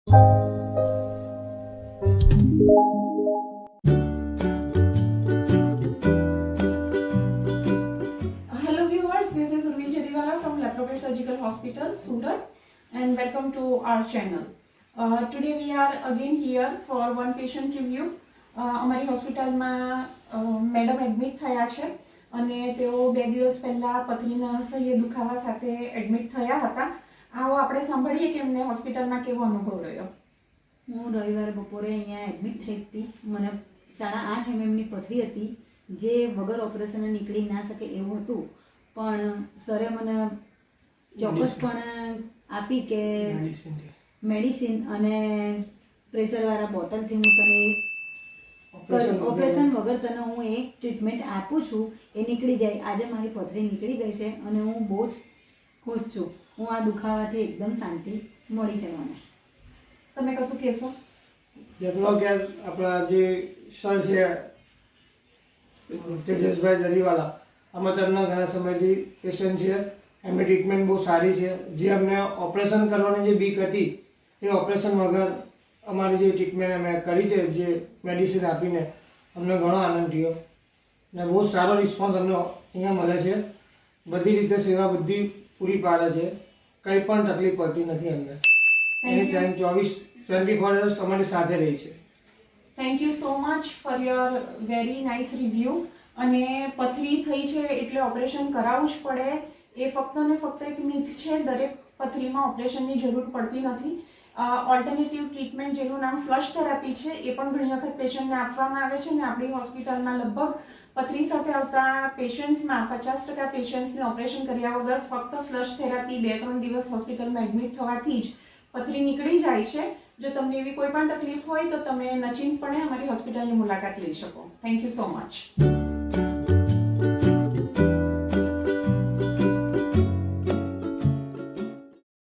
Hello viewers, this is Urvi Jariwala from Laprocare Surgical Hospital, Surat, and welcome to our channel. Today we are again here for one patient review. અમારી હોસ્પિટલમાં madam admit થયા છે અને તેઓ 2 દિવસ પહેલા પથરીના અસહ્ય દુખાવા સાથે એડમિટ થયા હતા. આવો આપણે સાંભળીએ કે એમને હોસ્પિટલમાં કેવો અનુભવ રહ્યો. હું રવિવારે બપોરે અહીંયા એડમિટ થઈ હતી. મને 8.5 mmની પથરી હતી જે વગર ઓપરેશને નીકળી ના શકે એવું હતું, પણ સરે મને ચોક્કસપણે આપી કે મેડિસિન અને પ્રેશરવાળા બોટલથી હું તને ઓપરેશન વગર તને હું એક ટ્રીટમેન્ટ આપું છું, એ નીકળી જાય. આજે મારી પથરી નીકળી ગઈ છે અને હું બહુ જ ખુશ છું. હું આ દુખાવાથી એકદમ શાંતિ મળી છે મને. તમે કશું કહેશો? લેપ્રોકેર આપણા જે સર છે તેજસભાઈ જરીવાલા, આમાં તેમના ઘણા સમયથી પેશન્ટ છે. એમની ટ્રીટમેન્ટ બહુ સારી છે. જે અમને ઓપરેશન કરવાની જે બીક હતી એ ઓપરેશન વગર અમારી જે ટ્રીટમેન્ટ અમે કરી છે, જે મેડિસિન આપીને અમને ઘણો આનંદ થયો ને બહુ સારો રિસ્પોન્સ અમને અહીંયા મળે છે. બધી રીતે સેવા બધી પૂરી પાડે છે, કંઈ પણ તકલીફ પડતી નથી અમને. એની ટાઈમ 24 અવર્સ તમારી સાથે રહી છે. Thank you so much for your very nice review. અને પથરી થઈ છે એટલે ઓપરેશન કરાવવું જ પડે એ ફક્ત ને ફક્ત એક મિથ છે. દરેક પથરીમાં ઓપરેશનની જરૂર પડતી નથી. ઓલ્ટરનેટિવ ટ્રીટમેન્ટ જેનું નામ ફ્લશ થેરાપી છે એ પણ ઘણી વખત પેશન્ટને આપવામાં આવે છે. અને આપણી હોસ્પિટલમાં લગભગ પથરી સાથે આવતા પેશન્ટ્સમાં 50% પેશન્ટ્સને ઓપરેશન કર્યા વગર ફક્ત ફ્લશ થેરાપી 2-3 દિવસ હોસ્પિટલમાં એડમિટ થવાથી જ પથરી નીકળી જાય છે. જો તમને એવી કોઈ પણ તકલીફ હોય તો તમે નિશ્ચિંતપણે અમારી હોસ્પિટલની મુલાકાત લઈ શકો. Thank you so much.